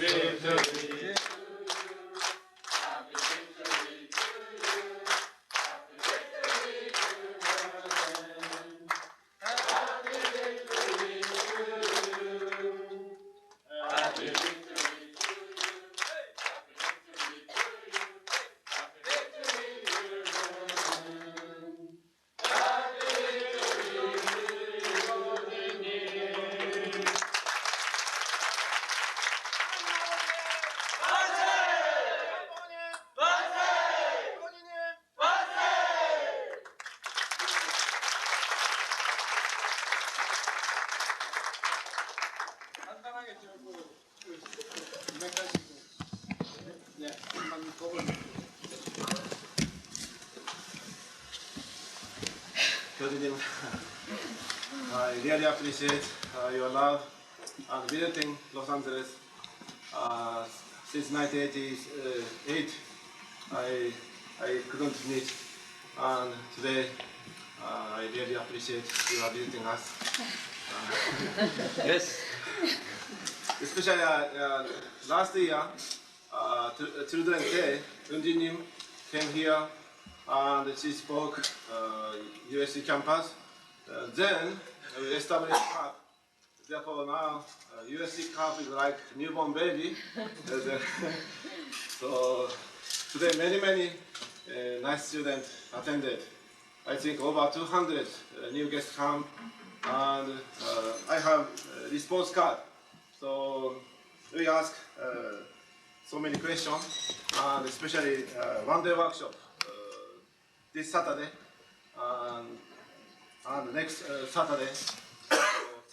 victory. Hyo Jin Nim, I really appreciate your love and visiting Los Angeles. Since 1988, I couldn't meet, and today I really appreciate you are visiting us. Yes. Especially last year, Children's Day, Hyo Jin Nim came here and she spoke USC campus. Then we established CAP. Therefore now USC CAP is like newborn baby. So today many nice students attended. I think over 200 new guests come, and I have a response card. So we ask so many questions, and especially one-day workshop this Saturday and next Saturday.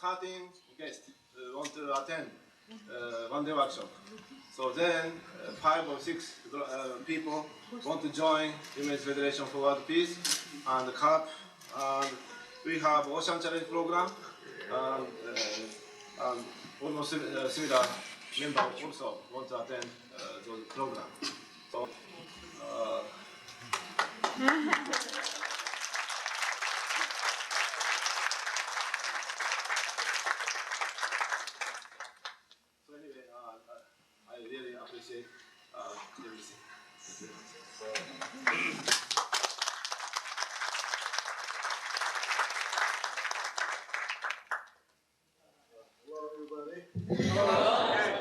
13 guests want to attend one-day workshop. So then 5 or 6 people want to join Women's Federation for World Peace and the CAP. And we have Ocean Challenge program, and almost similar members also want to attend those programs. So, so anyway, I really appreciate everything. Hello, everybody. Hello.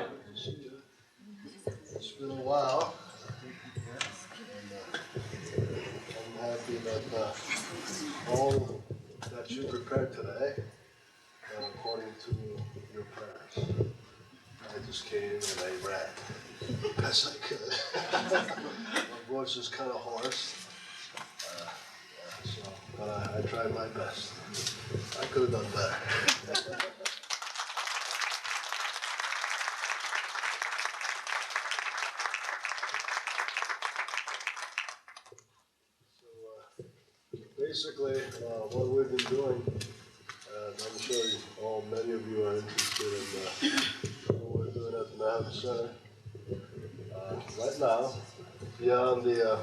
Good to see you. It's been a while. And, I'm happy that all that you prepared today, according to your prayers. I just came and I read best I could. My voice is kind of hoarse, but I tried my best. I could have done better. Basically, what we've been doing, and I'm sure many of you are interested in what we're doing at the Manhattan Center. Right now, beyond the,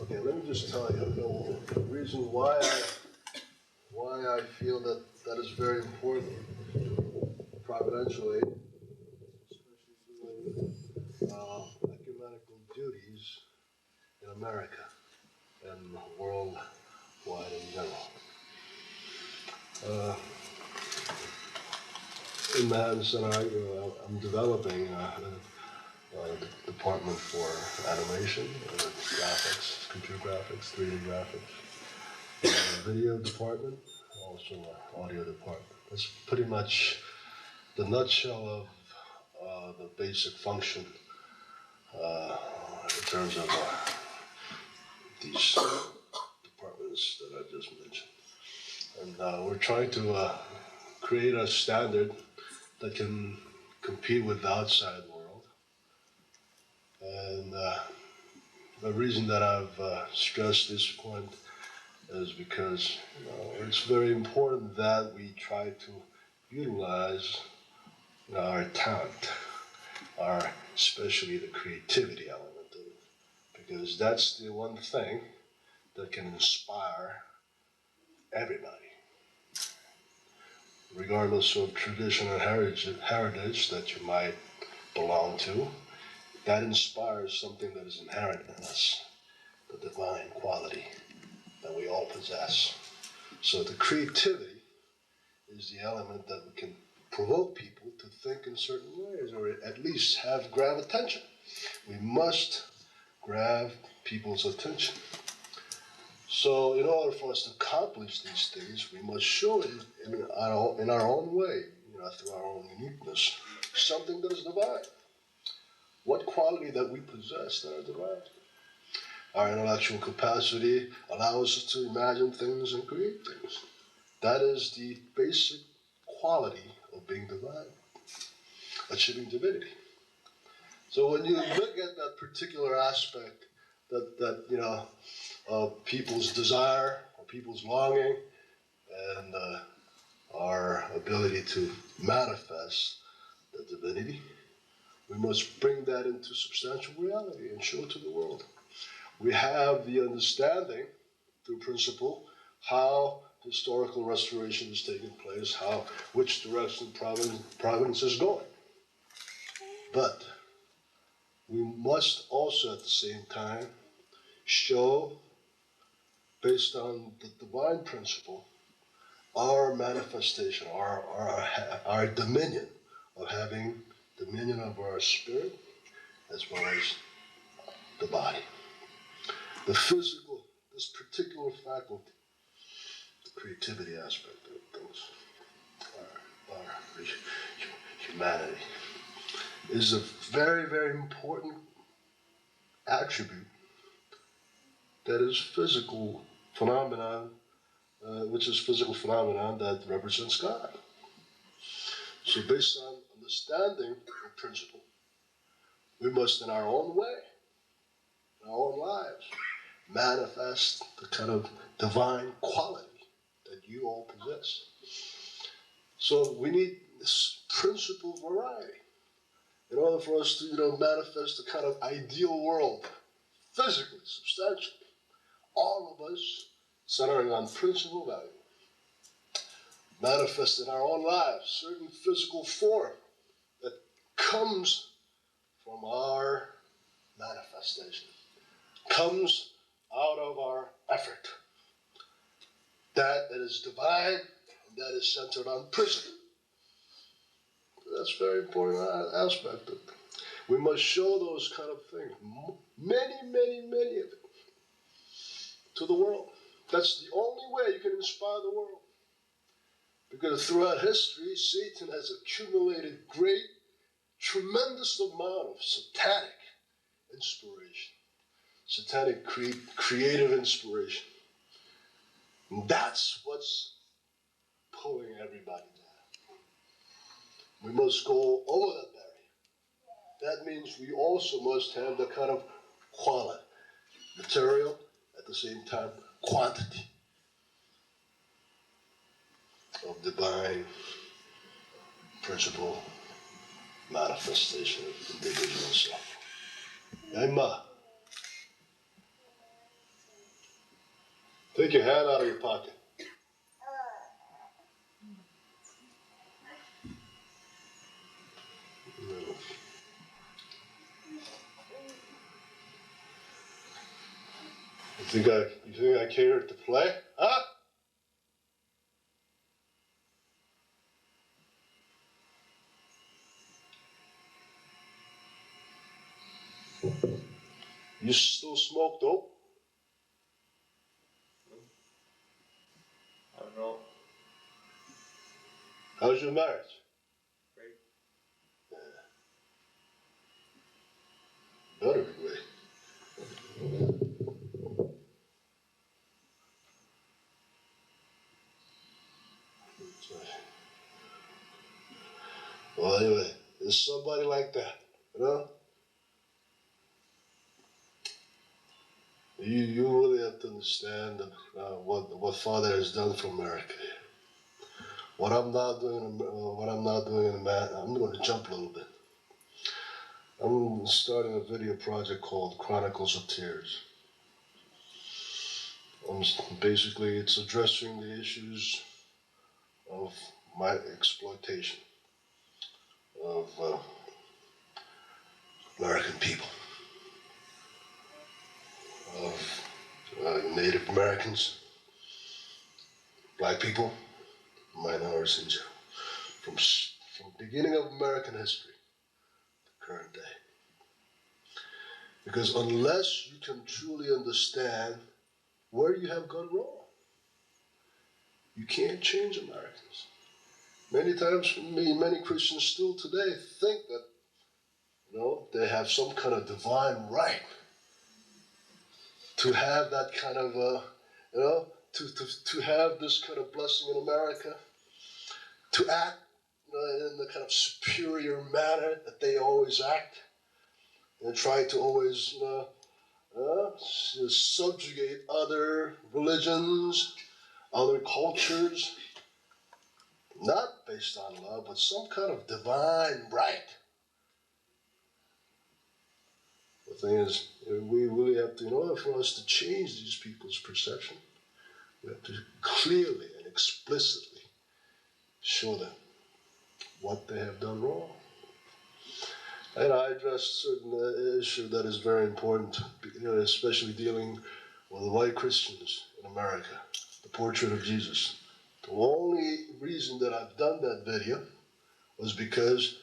okay, let me just tell you the reason why I feel that is very important, providentially, especially doing ecumenical duties in America and worldwide in general. In Manhattan Center, I'm developing a department for animation, graphics, computer graphics, 3D graphics, a video department, also an audio department. That's pretty much the nutshell of the basic function in terms of these departments that I just mentioned. And we're trying to create a standard that can compete with the outside world. And the reason that I've stressed this point is because it's very important that we try to utilize our talent, especially the creativity element of it, because that's the one thing that can inspire everybody. regardless of tradition and heritage that you might belong to, that inspires something that is inherent in us, the divine quality that we all possess. So the creativity is the element that we can provoke people to think in certain ways, or at least grab attention. We must grab people's attention. So in order for us to accomplish these things, we must show it in our own way, through our own uniqueness, something that is divine. What quality that we possess that are divine? Our intellectual capacity allows us to imagine things and create things. That is the basic quality of being divine, achieving divinity. So when you look at that particular aspect, of people's desire, or people's longing, and our ability to manifest the divinity, we must bring that into substantial reality and show it to the world. We have the understanding, through principle, how historical restoration is taking place, which direction province is going. But we must also at the same time show, based on the divine principle, our manifestation, our dominion, of having dominion of our spirit as well as the body. The physical, this particular faculty, the creativity aspect of things, our humanity, is a very, very important attribute that is physical phenomenon, which is physical phenomenon that represents God. So based on understanding the principle, we must in our own way, in our own lives, manifest the kind of divine quality that you all possess. So we need this principle variety in order for us to manifest the kind of ideal world, physically, substantially. All of us centering on principle value. Manifest in our own lives certain physical form that comes from our manifestation, comes out of our effort. That is divine, and that is centered on principle. That's a very important aspect of it. We must show those kind of things, many, many, many of it, to the world. That's the only way you can inspire the world. Because throughout history, Satan has accumulated tremendous amount of satanic inspiration, satanic creative inspiration. And that's what's pulling everybody down. We must go over that barrier. That means we also must have the kind of quality, material, at the same time, quantity of divine principle manifestation of individual self. Emma, take your hand out of your pocket. You think I came here to play? Huh? You still smoke dope? I don't know. How's your marriage? Great. Better be great. Well, anyway, there's somebody like that, You really have to understand what Father has done for America. What I'm not doing in man, I'm going to jump a little bit. I'm starting a video project called Chronicles of Tears. Basically, it's addressing the issues of my exploitation of American people, of Native Americans, black people, minorities in general, from the beginning of American history to current day. Because unless you can truly understand where you have gone wrong, you can't change Americans. Many times, many Christians still today think that, they have some kind of divine right to have that kind of, to have this kind of blessing in America, to act in the kind of superior manner that they always act, and try to always, subjugate other religions, other cultures, not based on love, but some kind of divine right. The thing is, we really have to, in order for us to change these people's perception, we have to clearly and explicitly show them what they have done wrong. And I addressed certain issue that is very important, especially dealing with the white Christians in America, the portrait of Jesus. The only reason that I've done that video was because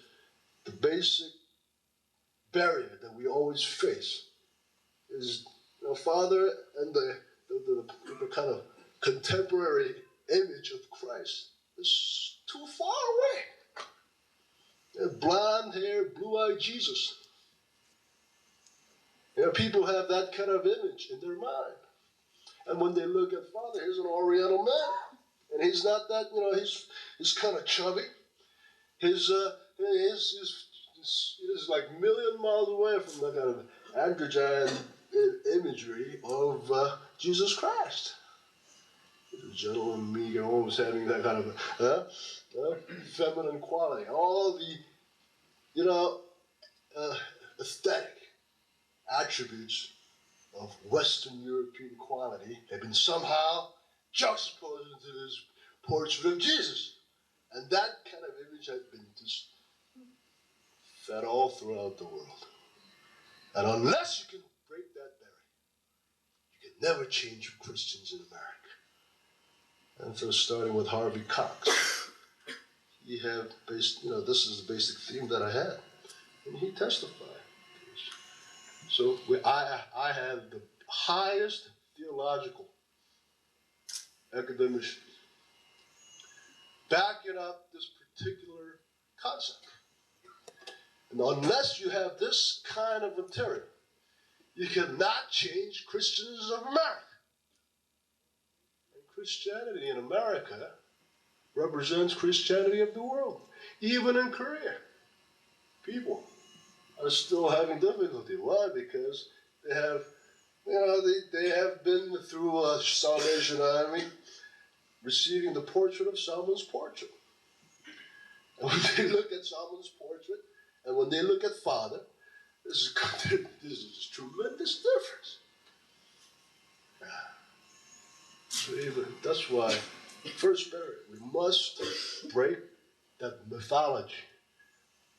the basic barrier that we always face is Father and the kind of contemporary image of Christ is too far away. Blonde hair, blue-eyed Jesus. People have that kind of image in their mind. And when they look at Father, he's an Oriental man. And he's not that, he's kind of chubby. He's like a million miles away from the kind of androgyne imagery of Jesus Christ. The gentle and meager, always having that kind of feminine quality. All the, aesthetic attributes of Western European quality have been somehow juxtaposed into this portrait of Jesus. And that kind of image has been just fed all throughout the world. And unless you can break that barrier, you can never change Christians in America. And so starting with Harvey Cox, he had this is the basic theme that I had. And he testified. So I have the highest theological academic backing up this particular concept. And unless you have this kind of material, you cannot change Christians of America. And Christianity in America represents Christianity of the world. Even in Korea, people are still having difficulty. Why? Because they have, they have been through a Salvation Army receiving the portrait of Salmon's portrait. And when they look at Salmon's portrait, and when they look at Father, this is a tremendous difference. So that's why, first barrier, we must break that mythology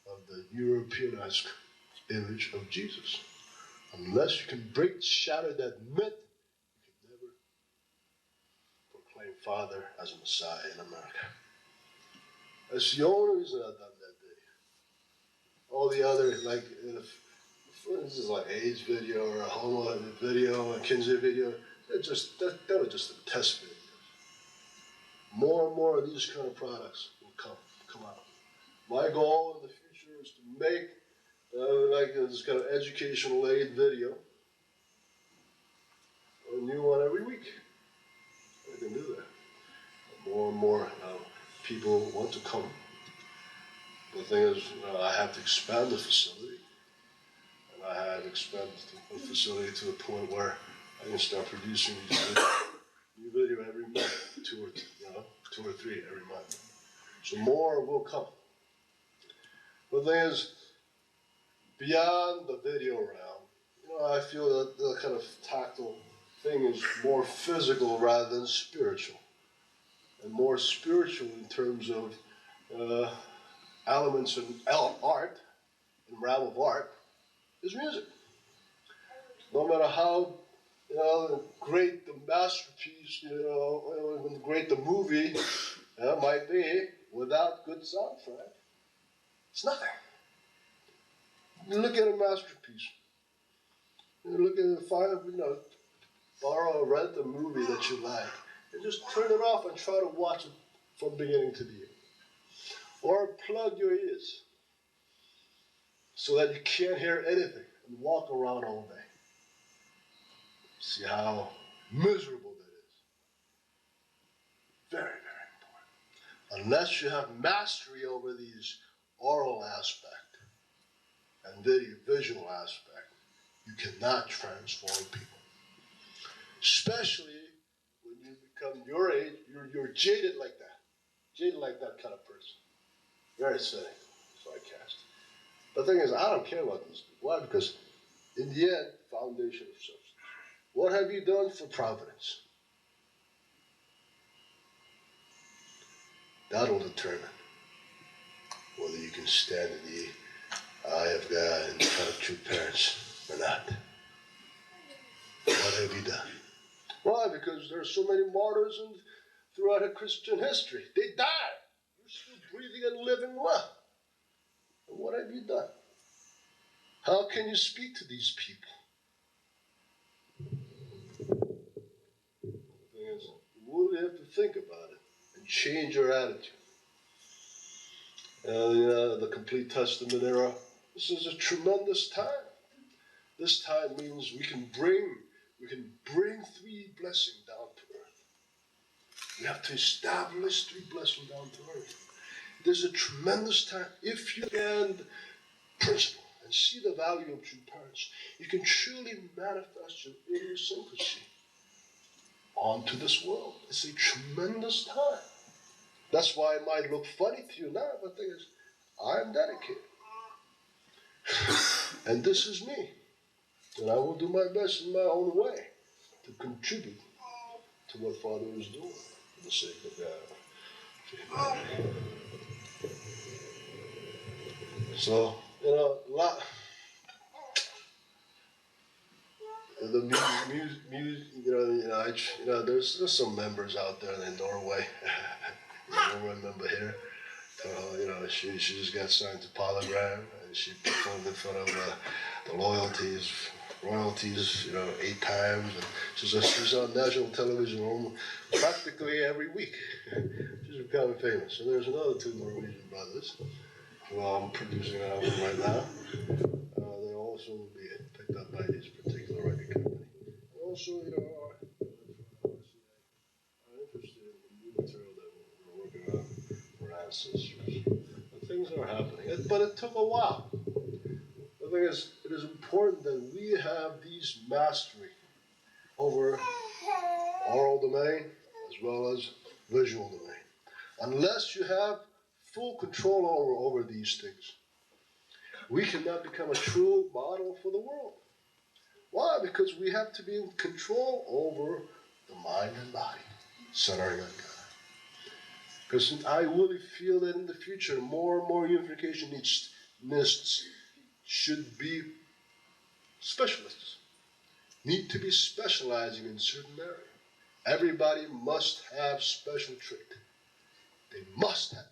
of the Europeanized image of Jesus. Unless you can shatter that myth, you can never proclaim Father as a Messiah in America. That's the only reason I've done that video. All the other, like, for instance, like AIDS video or a homo video, a Kinsey video, that was just a test video. More and more of these kind of products will come out. My goal in the future is to make like this kind of educational aid video, a new one every week. I can do that. More and more people want to come. The thing is, I have to expand the facility, and I have to expand the facility to the point where I can start producing these new video every month, two or three every month. So more will come. The thing is, beyond the video realm, I feel that the kind of tactile thing is more physical rather than spiritual. and more spiritual in terms of elements in art, in realm of art, is music. No matter how great the masterpiece, even great the movie might be, without good soundtrack, it's nothing. You look at a masterpiece. You look at borrow or rent a movie that you like, and just turn it off and try to watch it from beginning to the end. Or plug your ears so that you can't hear anything and walk around all day. See how miserable that is. Very, very important. Unless you have mastery over these oral aspect and visual aspect, you cannot transform people. Especially when you become your age, you're jaded like that. Jaded like that kind of person. Very cynical, sarcastic. The thing is, I don't care about these people. Why? Because in the end, foundation of substance. What have you done for Providence? That'll determine whether you can stand in the eye of God and front of true parents or not. What have you done? Why? Because there are so many martyrs throughout Christian history. They died. You're still breathing and living well. And what have you done? How can you speak to these people? The thing is, you really have to think about it and change your attitude. The complete Testament era, this is a tremendous time. This time means we can bring three blessings down to earth. We have to establish three blessings down to earth. There's a tremendous time. If you can principle and see the value of true parents, you can truly manifest your idiosyncrasy onto this world. It's a tremendous time. That's why it might look funny to you now, but the thing is, I'm dedicated. And this is me. And I will do my best in my own way to contribute to what Father is doing for the sake of God. So, the music, there's some members out there in Norway. Norway member here. She just got signed to Polygram, and she performed in front of the royalties, 8 times. And she's on national television practically every week. She's becoming famous. And there's another 2 Norwegian brothers who I'm producing an album right now. They also will be picked up by this particular record company. And also, are interested in the new material that we're working on for ancestors. Things are happening, but it took a while. The thing is, it is important that we have these mastery over oral domain as well as visual domain. Unless you have full control over these things, we cannot become a true model for the world. Why? Because we have to be in control over the mind and body, centering on God. Because I really feel that in the future, more and more unificationists should be specialists, need to be specializing in certain area. Everybody must have special trait. They must have it.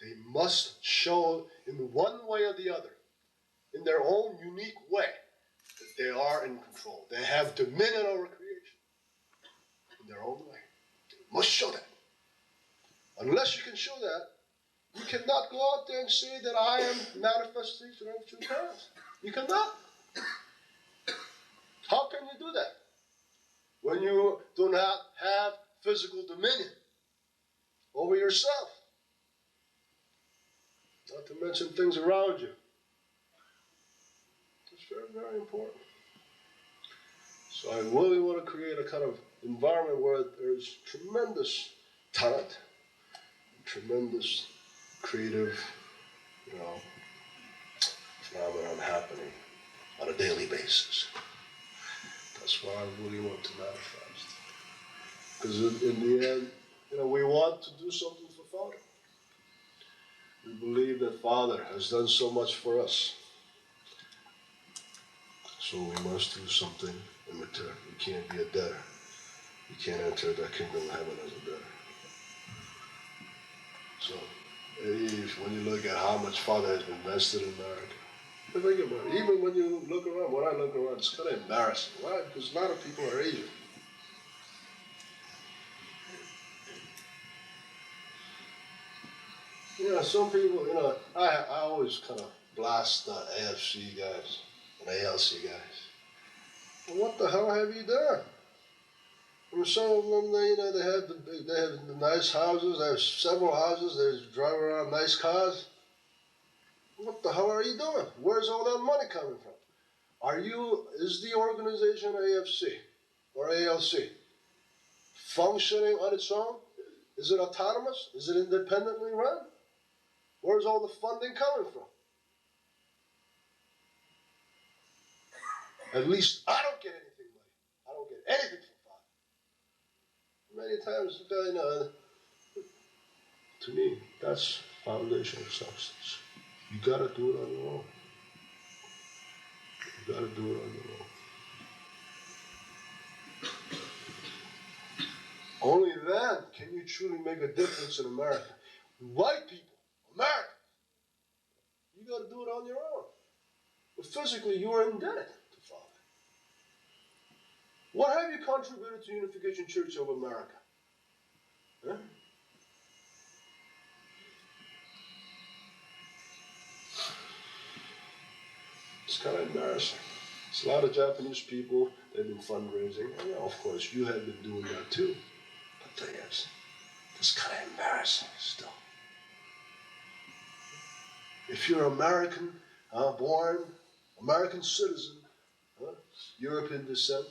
They must show in one way or the other, in their own unique way, that they are in control. They have dominion over creation in their own way. They must show that. Unless you can show that, you cannot go out there and say that I am manifestation of true parents. You cannot. How can you do that when you do not have physical dominion over yourself? Not to mention things around you. It's very, very important. So I really want to create a kind of environment where there's tremendous talent, tremendous creative, phenomenon happening on a daily basis. That's what I really want to manifest. Because in the end, We want to do something for Father. We believe that Father has done so much for us. So we must do something in return. We can't be a debtor. We can't enter the kingdom of heaven as a debtor. So, when you look at how much Father has invested in America, think about it. Even when you look around, when I look around, it's kind of embarrassing. Why? Because a lot of people are Asian. Some people, I always kind of blast the AFC guys and ALC guys. Well, what the hell have you done? Some of them, they have the nice houses. They have several houses. They drive around nice cars. What the hell are you doing? Where's all that money coming from? Is the organization AFC or ALC functioning on its own? Is it autonomous? Is it independently run? Where's all the funding coming from? At least I don't get anything money. I don't get anything from Father. Many times, to me, that's foundation of substance. You gotta do it on your own. You gotta do it on your own. Only then can you truly make a difference in America. White people, America, you gotta do it on your own. But physically, you are indebted to Father. What have you contributed to Unification Church of America? Huh? It's kind of embarrassing. It's a lot of Japanese people, they've been fundraising. And of course, you have been doing that too. But it's kind of embarrassing still. If you're American, born, American citizen, European descent,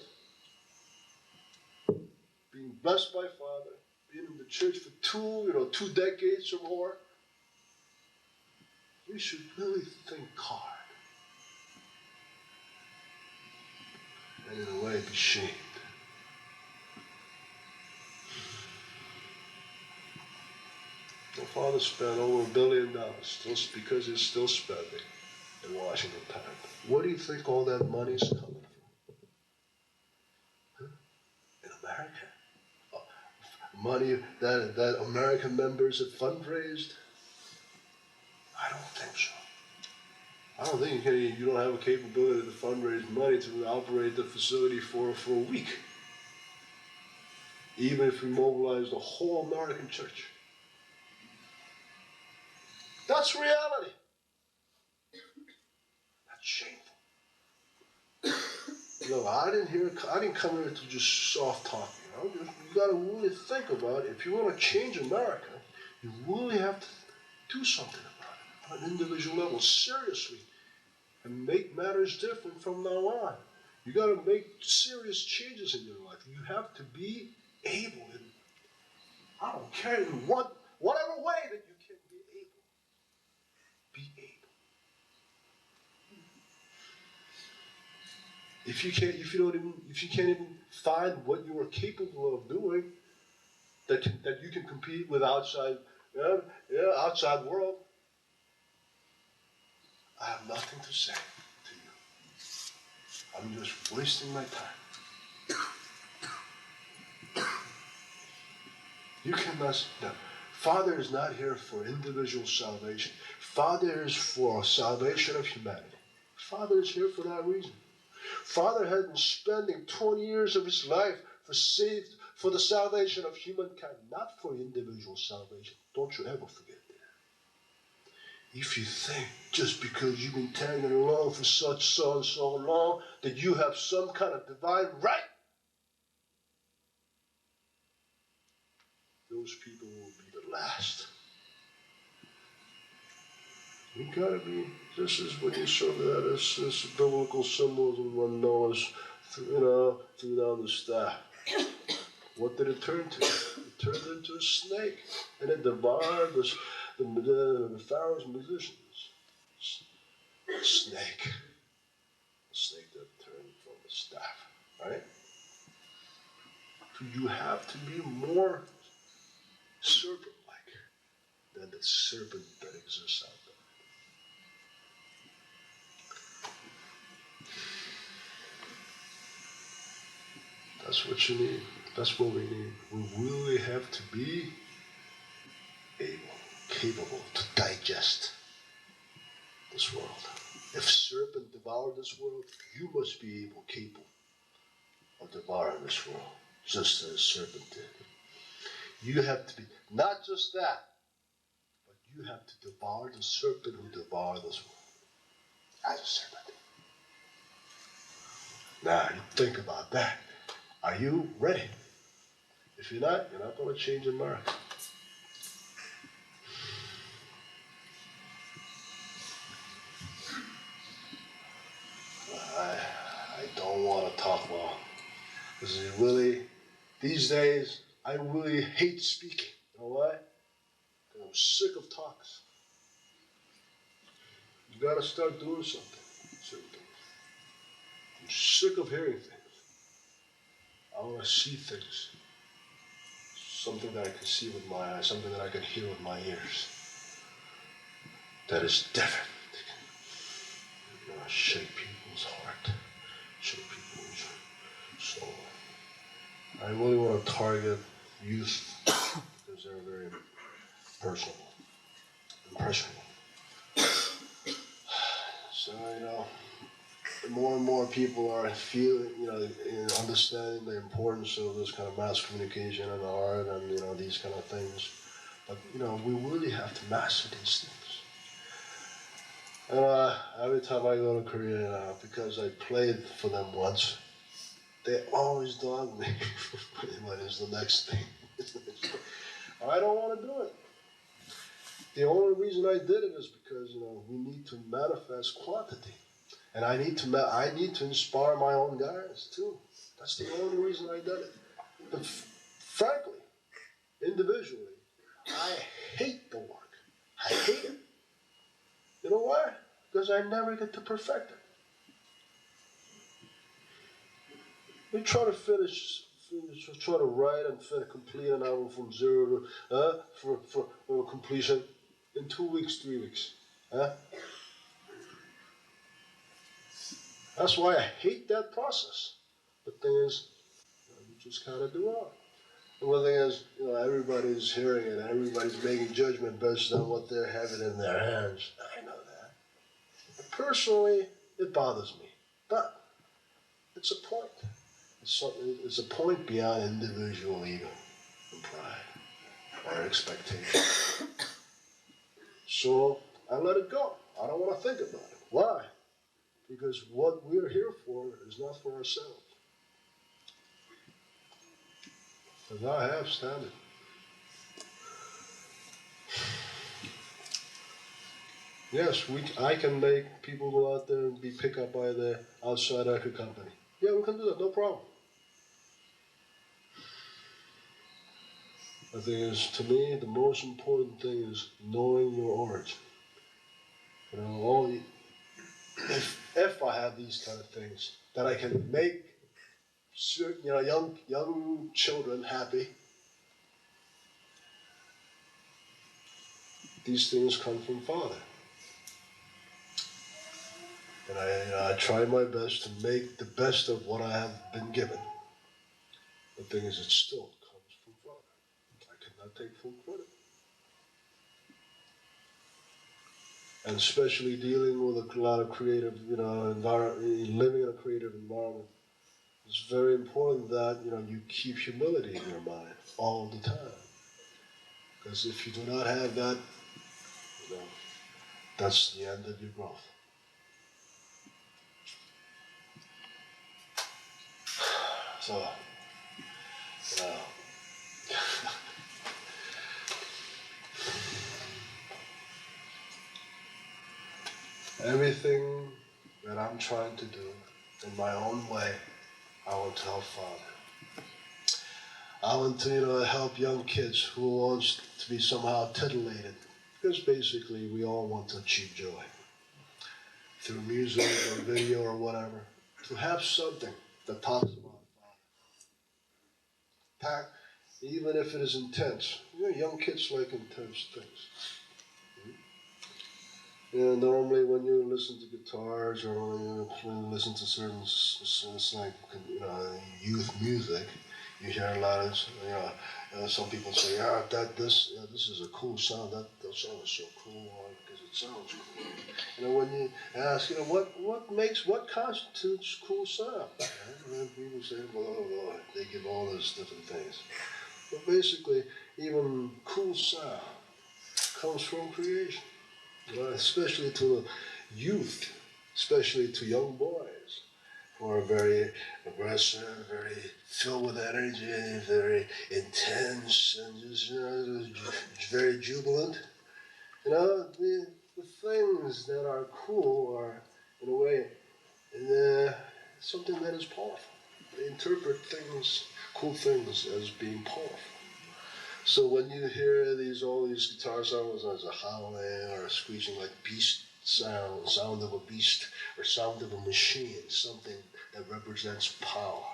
being blessed by Father, being in the church for 2 decades or more, we should really think hard. And in a way, be shamed. The Father spent over $1 billion just because he's still spending in Washington Park. Where do you think all that money is coming from? Huh? In America? Money that American members have fundraised? I don't think so. I don't think you don't have a capability to fundraise money to operate the facility for a week. Even if we mobilize the whole American church. That's reality. That's shameful. I didn't come here to just soft talk. You got to really think about it. If you want to change America, you really have to do something about it on an individual level, seriously, and make matters different from now on. You got to make serious changes in your life. You have to be able, and I don't care in whatever way that you can be able. Be able. If you can't even find what you are capable of doing, that you can compete with outside world, I have nothing to say to you. I'm just wasting my time. You cannot. No. Father is not here for individual salvation. Father is for salvation of humanity. Father is here for that reason. Father has been spending 20 years of his life for the salvation of humankind, not for individual salvation. Don't you ever forget that. If you think just because you've been tagging along for so and so long that you have some kind of divine right, those people will be the last. You gotta be. This is when you show that this biblical symbols of one Noah's, threw down the staff. What did it turn to? It turned into a snake, and it devoured the Pharaoh's musicians. A snake that turned from the staff, right? So you have to be more serpent-like than the serpent that exists out there. That's what you need. That's what we need. We really have to be able, capable to digest this world. If serpent devoured this world, you must be able, capable of devouring this world, just as serpent did. You have to be, not just that, but you have to devour the serpent who devoured this world, as a serpent. Now, you think about that. Are you ready? If you're not going to change America. I don't want to talk long. This is really, these days, I really hate speaking. You know why? Because I'm sick of talks. You got to start doing something. Certain things. I'm sick of hearing things. I want to see things. Something that I can see with my eyes, something that I can hear with my ears. That is different. You know, shake people's heart, shake people's soul. I really want to target youth because they're very personable, impressionable. So, more and more people are feeling, understanding the importance of this kind of mass communication and art and, these kind of things. But, we really have to master these things. And every time I go to Korea, because I played for them once, they always dog me. What is the next thing? I don't want to do it. The only reason I did it is because, we need to manifest quantity. And I need to inspire my own guys too. That's the only reason I did it. But frankly, individually, I hate the work. I hate it. You know why? Because I never get to perfect it. We try to try to write and complete an album from zero to for completion in 2 weeks, 3 weeks. That's why I hate that process. The thing is, you just gotta do it. And one thing is, everybody's hearing it, everybody's making judgment based on what they're having in their hands. I know that. But personally, it bothers me. But it's a point. It's a point beyond individual ego and pride or expectation. So I let it go. I don't want to think about it. Why? Because what we're here for is not for ourselves. Because I have standard. Yes, I can make people go out there and be picked up by the outside record company. Yeah, we can do that, no problem. The thing is, to me, the most important thing is knowing your origin. If I have these kind of things, that I can make certain, young children happy. These things come from Father. And I try my best to make the best of what I have been given. The thing is, it still comes from Father. I cannot take full credit. And especially dealing with a lot of creative, living in a creative environment, it's very important that, you keep humility in your mind all the time. Because if you do not have that, that's the end of your growth. So, everything that I'm trying to do in my own way, I want to help Father. I want to, help young kids who wants to be somehow titillated. Because basically we all want to achieve joy. Through music or video or whatever. To have something that talks about Father. even if it is intense. You know, young kids like intense things. Yeah, normally when you listen to guitars or when you listen to certain like youth music, you hear a lot of some people say, this is a cool sound. That song is so cool because it sounds cool. When you ask, what constitutes cool sound? And then people say, well, they give all those different things. But basically, even cool sound comes from creation. Especially to the youth, especially to young boys who are very aggressive, very filled with energy, very intense, and just very jubilant. The things that are cool are, in a way, something that is powerful. They interpret cool things, as being powerful. So when you hear all these guitar sounds as a howling or a screeching like beast sound of a beast or sound of a machine, something that represents power,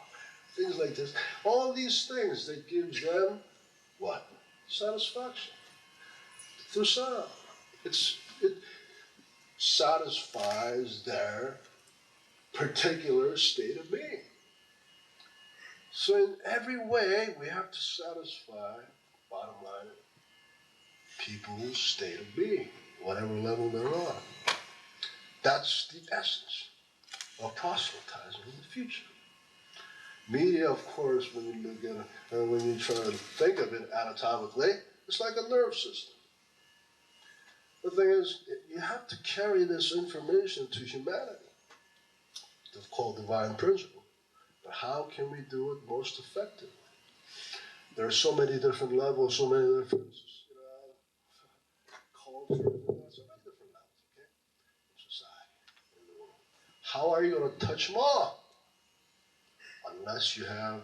things like this, all these things that gives them what? Satisfaction through sound. It satisfies their particular state of being. So in every way, we have to satisfy, bottom line, people's state of being, whatever level they're on. That's the essence of proselytizing in the future. Media, of course, when you look at it, when you try to think of it anatomically, it's like a nerve system. The thing is, you have to carry this information to humanity. It's called divine principle. But how can we do it most effectively? There are so many different levels, so many different cultures, so many different levels, okay, in society, in the world. How are you going to touch them all? Unless you have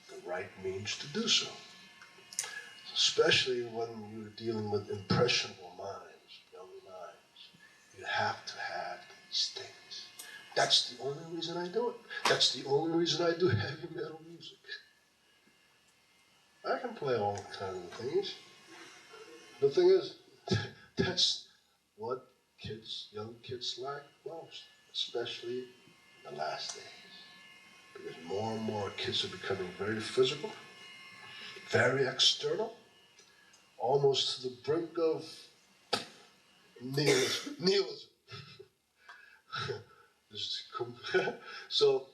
the right means to do so. Especially when you're dealing with impressionable minds, young minds. You have to have these things. That's the only reason I do it. That's the only reason I do heavy metal music. I can play all kinds of things. The thing is, that's what young kids like most, especially in the last days. Because more and more kids are becoming very physical, very external, almost to the brink of nihilism. So,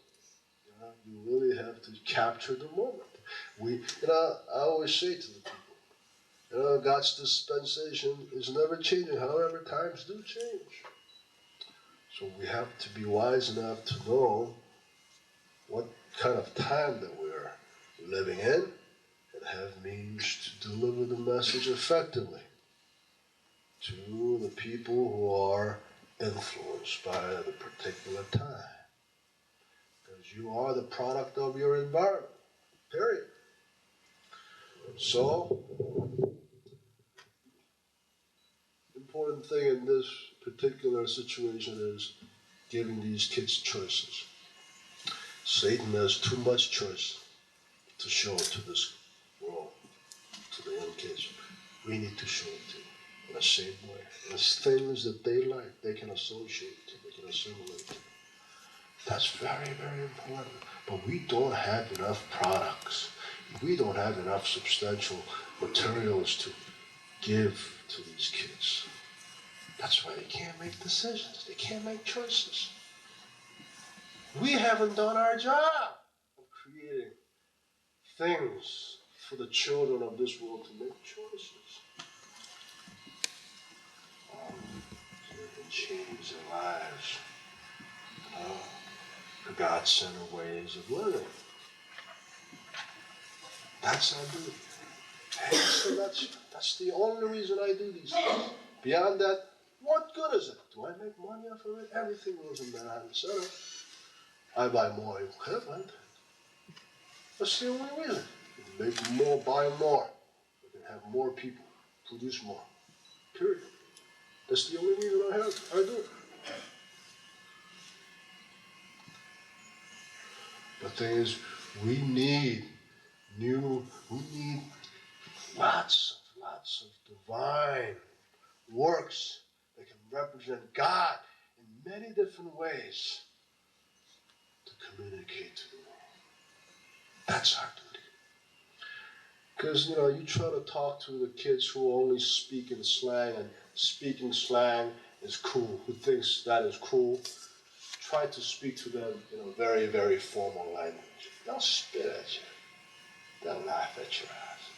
you really have to capture the moment. I always say to the people, God's dispensation is never changing, however times do change. So we have to be wise enough to know what kind of time that we're living in and have means to deliver the message effectively to the people who are influenced by the particular time. Because you are the product of your environment, period. So, important thing in this particular situation is giving these kids choices. Satan has too much choice to show to this world, to the young kids. We need to show it to them in the same way. There's things that they like, they can associate to, they can assimilate to. That's very, very important. But we don't have enough products. We don't have enough substantial materials to give to these kids. That's why they can't make decisions. They can't make choices. We haven't done our job of creating things for the children of this world to make choices. So they can change their lives. For God-centered ways of living. That's our duty. So that's the only reason I do these things. Beyond that, what good is it? Do I make money off of it? Everything goes in Manhattan Center. I buy more equipment. That's the only reason. Make more, buy more. We can have more people, produce more. Period. That's the only reason I do it. The thing is, we need new, we need lots of divine works that can represent God in many different ways to communicate to the world. That's our duty. Because, you try to talk to the kids who only speak in slang, and speaking slang is cool, who thinks that is cool. Try to speak to them in a very, very formal language. They'll spit at you. They'll laugh at your ass.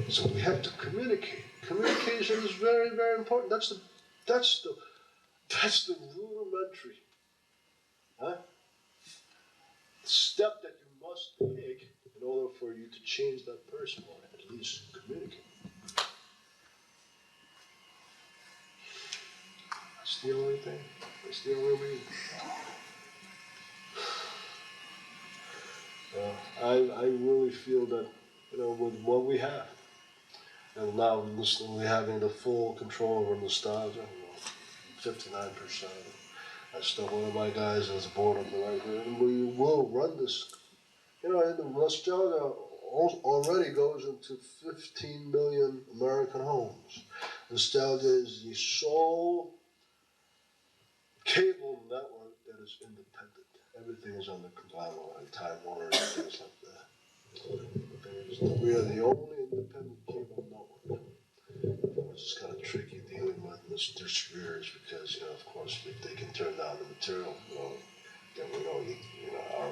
So we have to communicate. Communication is very, very important. That's the rudimentary step that you must take in order for you to change that person, or at least communicate. That's the only thing. That's the only reason. I really feel that, with what we have, and now we're having the full control over nostalgia, 59%. I still, one of my guys is board of directors, and we will run this. And the nostalgia already goes into 15 million American homes. Nostalgia is the sole cable network that is independent. Everything is under conglomerate, Time Warner, and things like that. We are the only independent cable network. It's kind of tricky dealing with distributors because, of course, if they can turn down the material, then we know, our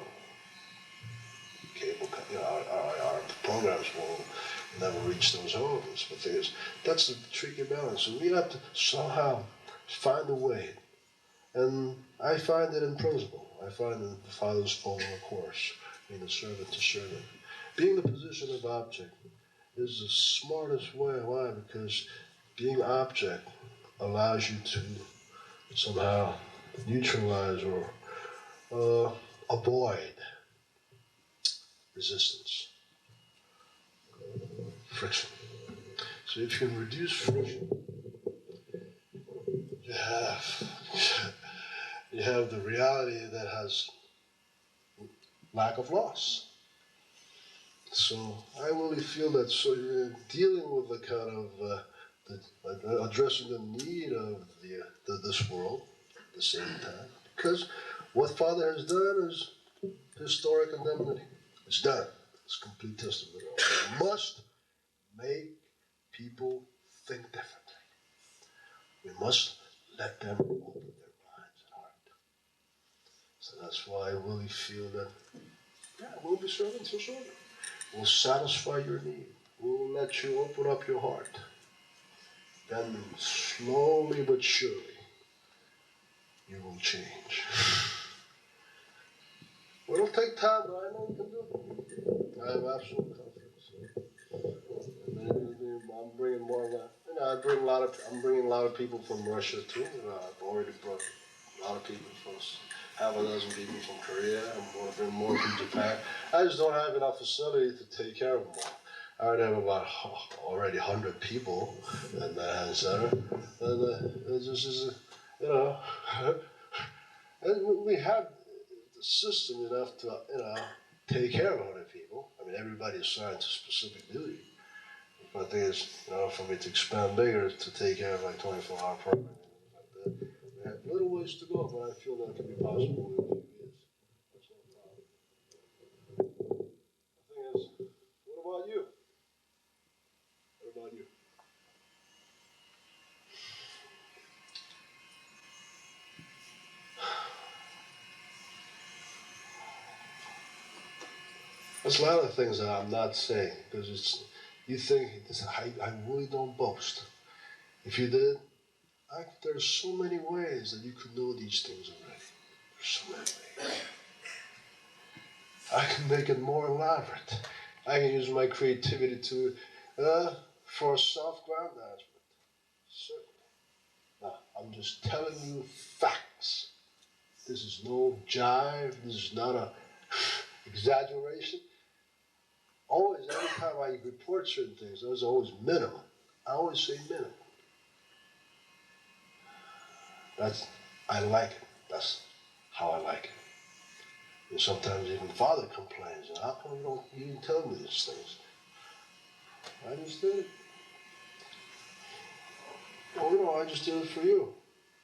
cable, our programs will never reach those homes. But that's the tricky balance. So we have to somehow find a way. And I find it in principle. I find that the fathers follow a course, being a servant to servant. Being the position of object is the smartest way. Why? Because being object allows you to somehow neutralize or avoid resistance, friction. So if you can reduce friction, you have the reality that has lack of loss. So I really feel that. So you're dealing with the kind of addressing the need of this world at the same time, because what Father has done is historic indemnity. It's done. It's complete testament. We must make people think differently. We must let them open their minds and heart. So that's why I really feel that, we'll be servants for sure. We'll satisfy your need. We'll let you open up your heart. Then slowly but surely, you will change. Well, it'll take time, but I know we can do it. I have absolute confidence. I'm bringing more of that. I'm bringing a lot of people from Russia too. I've already brought a lot of people from, half a dozen people from Korea. I'm going to bring more from Japan. I just don't have enough facility to take care of them all. I already have about 100 people in the center, and it just is, and we have the system enough to, take care of 100 people. I mean, everybody is assigned to specific duty. But the thing is, for me to expand bigger, to take care of like 24-hour program and like that, we have little ways to go, but I feel that can be possible in a few years. That's no problem. The thing is, what about you? What about you? There's a lot of things that I'm not saying because you think I really don't boast. If you did, there's so many ways that you could know these things already. There's so many ways. I can make it more elaborate. I can use my creativity for self-aggrandizement. Certainly. Now, I'm just telling you facts. This is no jive. This is not a exaggeration. Always, every time I report certain things, there's always minimum. I always say minimum. I like it. That's how I like it. And sometimes even father complains, how come you didn't tell me these things? I just did it. Oh, I just did it for you.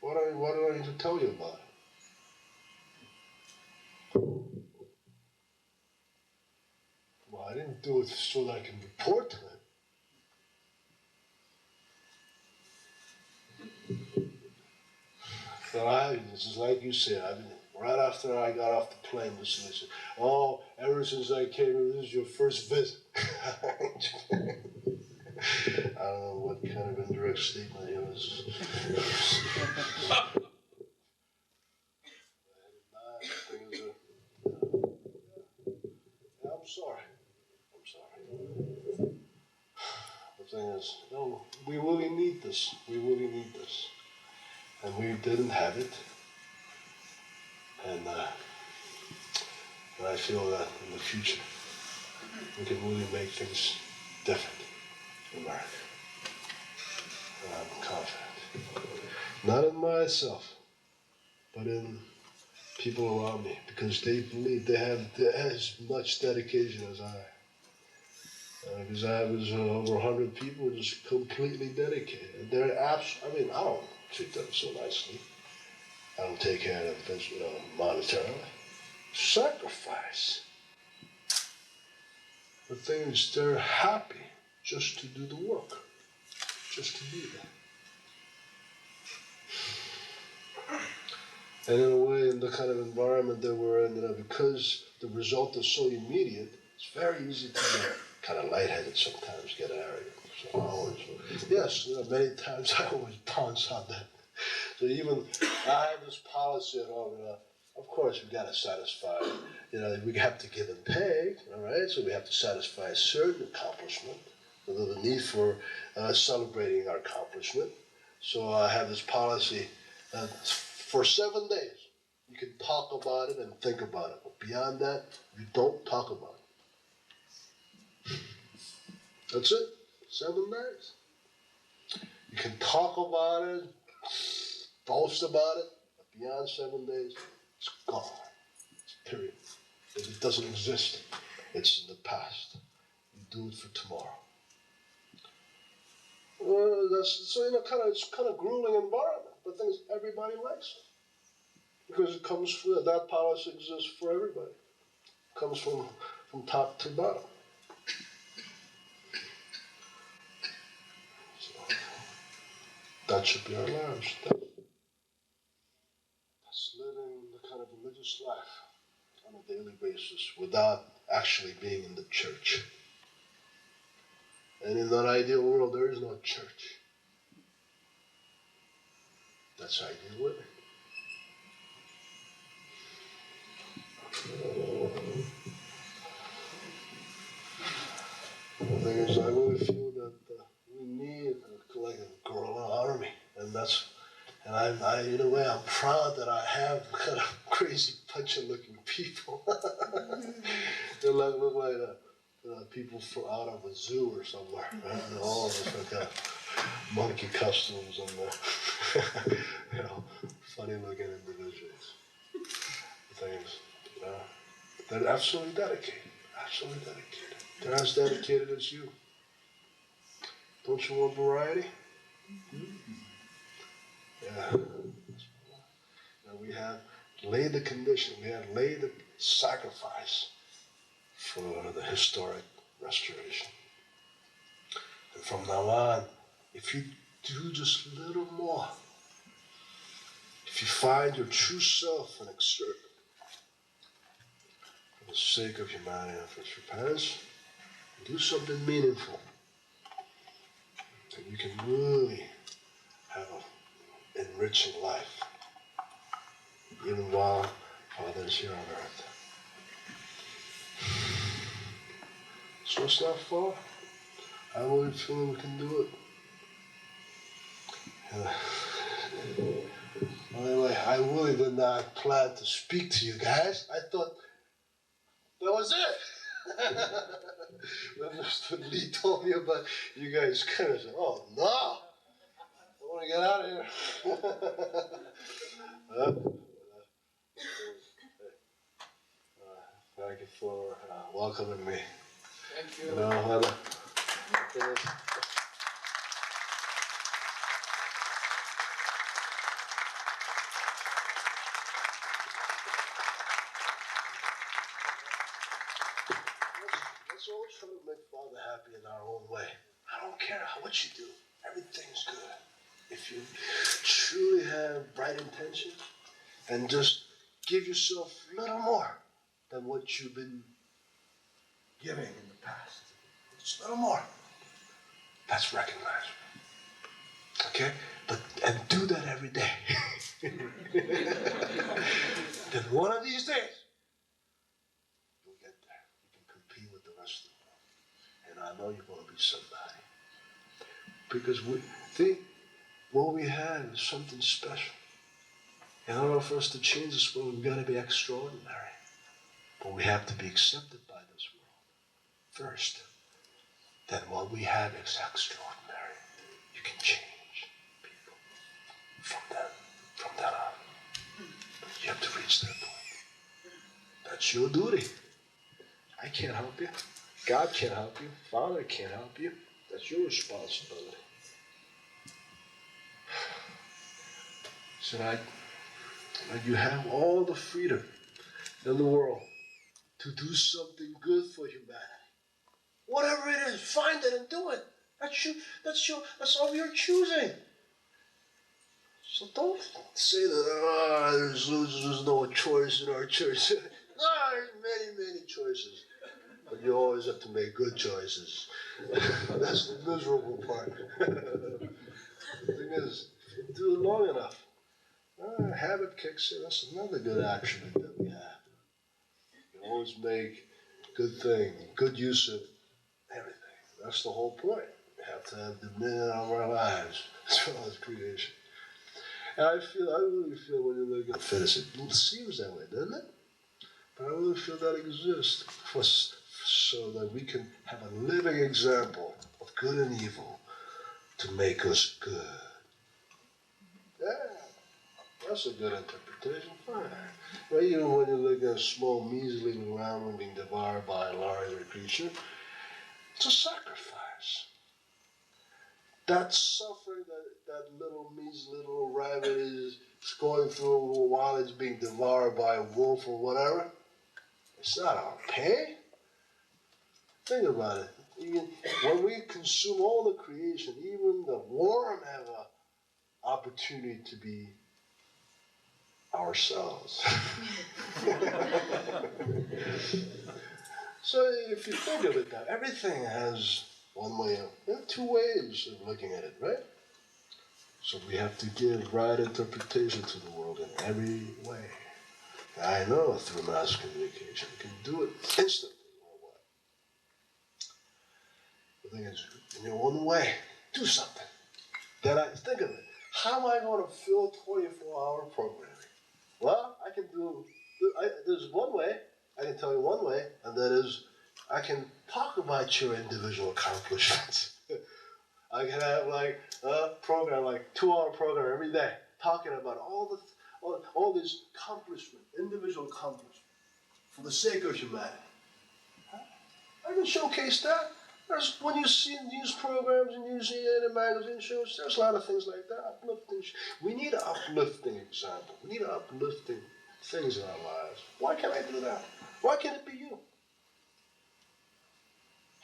What do I need to tell you about it? Well, I didn't do it so that I can report to it. So it's just like you said, right after I got off the plane, this said, oh, ever since I came here, this is your first visit. I don't know what kind of indirect statement it was. I'm sorry. The thing is, no, we really need this. We really need this. And we didn't have it. And I feel that in the future, we can really make things different in America. And I'm confident. Not in myself, but in people around me, because they believe they have as much dedication as I. Because I was over 100 people just completely dedicated. They're I don't treat them so nicely. I don't take care of them monetarily. Sacrifice. The thing is, they're happy just to do the work, just to be there. And in a way, in the kind of environment that we're in, because the result is so immediate, it's very easy to get kind of lightheaded sometimes, get arrogant. So many times I always bounce on that. So even I have this policy at home, of course we got to satisfy, we have to give and take, all right? So we have to satisfy a certain accomplishment, the need for celebrating our accomplishment. So I have this policy for 7 days. You can talk about it and think about it, but beyond that, you don't talk about it. That's it, 7 days. You can talk about it, boast about it, but beyond 7 days, it's gone. It's period. It doesn't exist. It's in the past. You do it for tomorrow. It's kind of grueling environment, but things everybody likes it because it comes from that policy exists for everybody. It comes from top to bottom. So that should be our lives. That's living the kind of religious life on a daily basis without actually being in the church. And in that ideal world, there is no church. That's ideal living. The thing is, I really feel that we need like a guerrilla army, and I in a way I'm proud that I have kind of crazy bunch of looking people. They look like people out of a zoo or somewhere, right? And all of us like monkey costumes and funny looking individuals. Things, they're absolutely dedicated. Absolutely dedicated. They're as dedicated as you. Don't you want variety? Yeah. We have laid the condition, we have laid the sacrifice for the historic restoration. And from now on, if you do just a little more, if you find your true self and exert it for the sake of humanity and for its repairs, do something meaningful, then you can really have an enriching life, even while Father is here on earth. So it's not far. I really feel we can do it. Anyway, I really did not plan to speak to you guys. I thought that was it. When Mr. Lee told me about you guys, kind of said, "Oh no, I want to get out of here." for welcoming me. Thank you. You know, let's all try to make Father happy in our own way. I don't care what you do. Everything's good. If you truly have bright intentions and just give yourself a little more than what you've been giving in the past. Just a little more. That's recognized. Okay? And do that every day. Then one of these days, you'll get there. You can compete with the rest of the world. And I know you're going to be somebody. Because what we have is something special. In order for us to change this world, we've got to be extraordinary. But we have to be accepted by this world first. Then what we have is extraordinary. You can change people from then on. But you have to reach that point. That's your duty. I can't help you. God can't help you. Father can't help you. That's your responsibility. So you have all the freedom in the world to do something good for humanity. Whatever it is, find it and do it. That's of your choosing. So don't say that there's no choice in our church. No, there's many choices. But you always have to make good choices. That's the miserable part. The thing is, do it long enough. Habit kicks in. That's another good attribute that we have. You can always make good use of everything. That's the whole point. We have to have dominion over our lives as well as creation. And I really feel when you look at fitness, it seems that way, doesn't it? But I really feel that exists so that we can have a living example of good and evil to make us good. Yeah, that's a good interpretation. Fine. Well, even when you look at a small measly lamb being devoured by a larger creature, it's a sacrifice. That suffering that little measly little rabbit is going through while it's being devoured by a wolf or whatever, it's not our pain. Think about it. Even when we consume all the creation, even the worm have an opportunity to be ourselves. So if you think of it, that everything has one way of, two ways of looking at it, right? So we have to give right interpretation to the world in every way. I know through mass communication, we can do it instantly. The thing is, in your own way, do something. Then I think of it. How am I going to fill 24-hour programming? Well, I can there's one way, I can tell you one way, and that is I can talk about your individual accomplishments. I can have like a program, like 2-hour program every day, talking about all these accomplishments, individual accomplishments, for the sake of humanity. I can showcase that. When you see news programs and you see it in magazine shows, there's a lot of things like that. Uplifting. We need an uplifting example. We need uplifting things in our lives. Why can't I do that? Why can't it be you?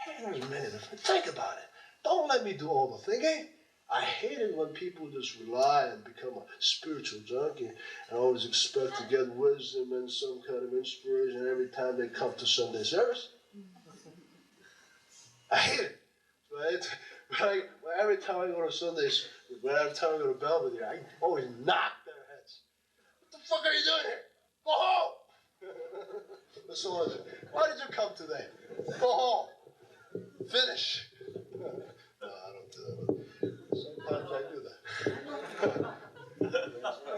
Hey, there's many different. Think about it. Don't let me do all the thinking. I hate it when people just rely and become a spiritual junkie and always expect to get wisdom and some kind of inspiration every time they come to Sunday service. I hate it. Right? Every time I go to Sundays, every time I go to Belvedere, I always knock their heads. What the fuck are you doing here? Go home! So, why did you come today? Go home. Finish. No, I don't do that. Sometimes I do that.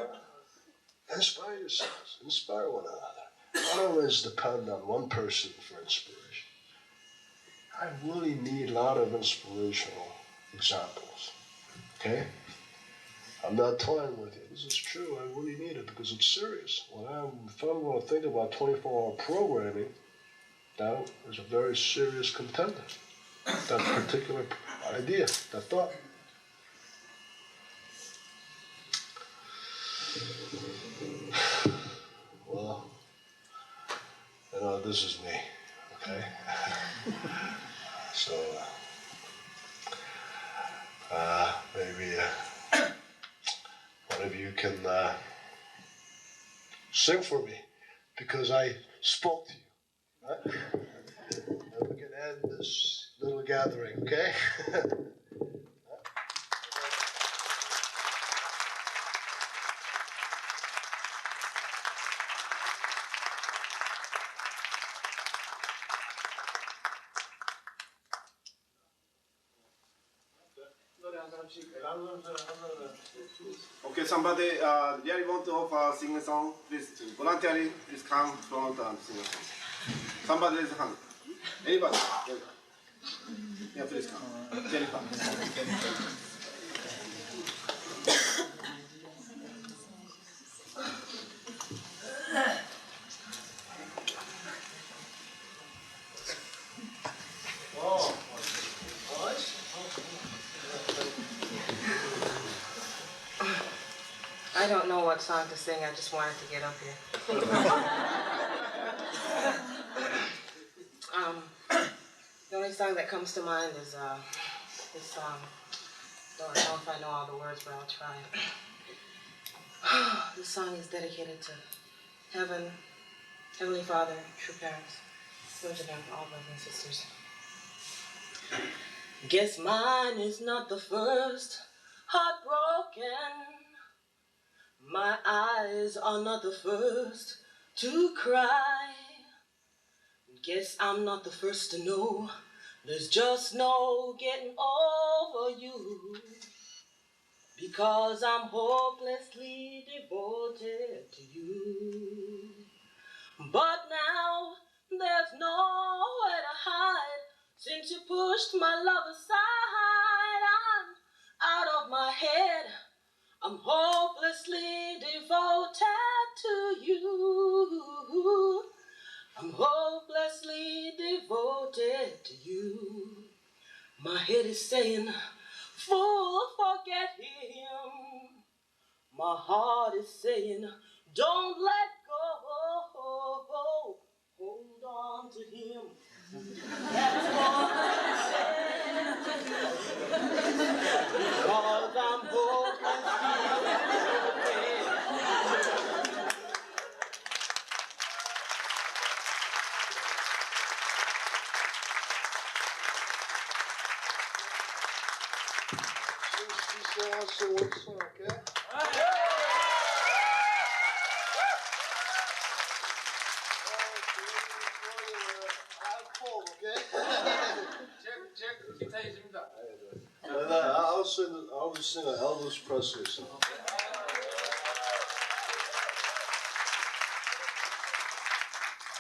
Inspire yourselves. Inspire one another. I don't always depend on one person for inspiration. I really need a lot of inspirational examples. Okay? I'm not toying with you. This is true. I really need it because it's serious. If I'm going to think about 24-hour programming, that is a very serious contender. That particular idea, that thought. Well, you know, this is me, okay? So, maybe one of you can sing for me, because I spoke to you, right? And we can end this little gathering, okay? Okay, somebody really want to offer sing a song, please voluntarily please come front and sing a song. Somebody raise a hand. Anybody? Yeah, please come. Jennifer. I don't know what song to sing, I just wanted to get up here. The only song that comes to mind is this song. Don't know if I know all the words, but I'll try. This song is dedicated to heaven, Heavenly Father, true parents, sons of them, all brothers and sisters. Guess mine is not the first heartbroken. My eyes are not the first to cry. Guess I'm not the first to know there's just no getting over you, because I'm hopelessly devoted to you. But now there's nowhere to hide, since you pushed my love aside. I'm out of my head, I'm hopelessly devoted to you. I'm hopelessly devoted to you. My head is saying, fool, forget him. My heart is saying, don't let go. Hold on to him. That's what I'm saying. Because I'm hopelessly devoted. So one song, okay? I'll just sing an Elvis Presley song.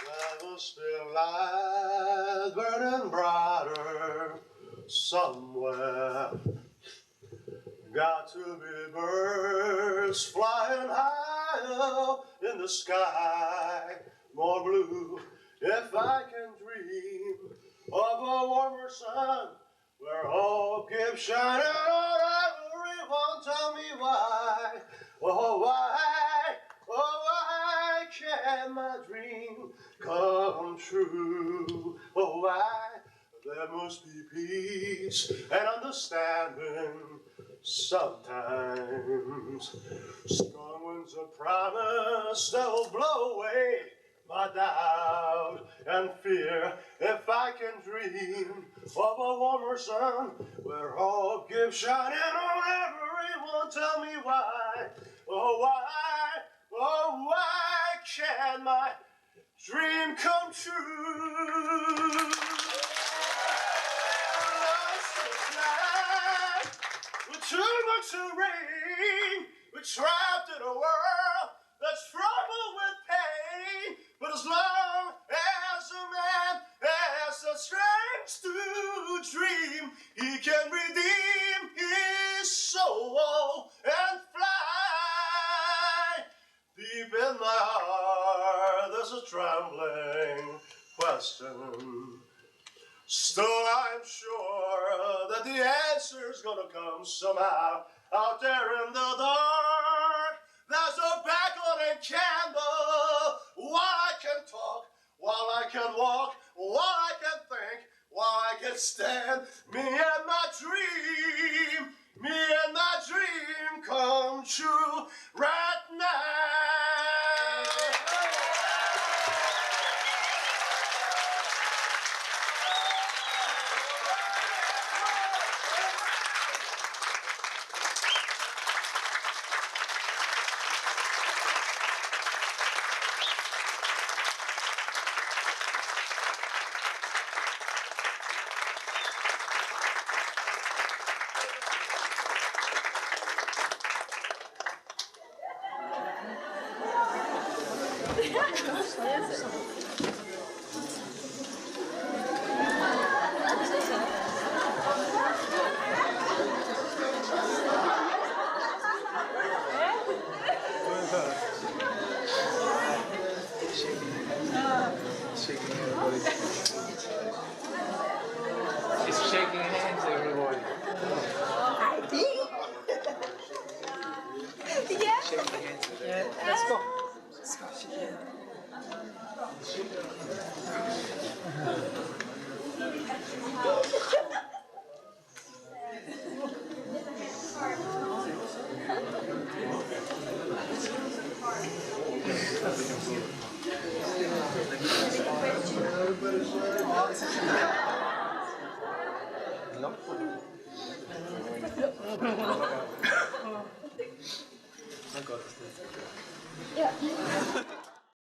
There must be a light burning brighter somewhere. Got to be birds flying higher in the sky, more blue. If I can dream of a warmer sun, where hope keeps shining on everyone, tell me why, oh why can't my dream come true? Oh why? There must be peace and understanding sometimes. Strong winds of promise that will blow away my doubt and fear. If I can dream of a warmer sun, where hope gives shining on everyone, tell me why, oh why can't my dream come true? With too much rain, we're trapped in a world that's troubled with pain. But as long as a man has the strength to dream, he can redeem his soul and fly. Deep in my heart, there's a trembling when question. Still, I'm sure that the answer's gonna come somehow. Out there in the dark, there's a backlighted candle. While I can talk, while I can walk, while I can think, while I can stand, me and my dream come true right now. It's shaking hands, everybody. I think. Yeah. Shaking hands. Yeah, let's go. I got this. Yeah.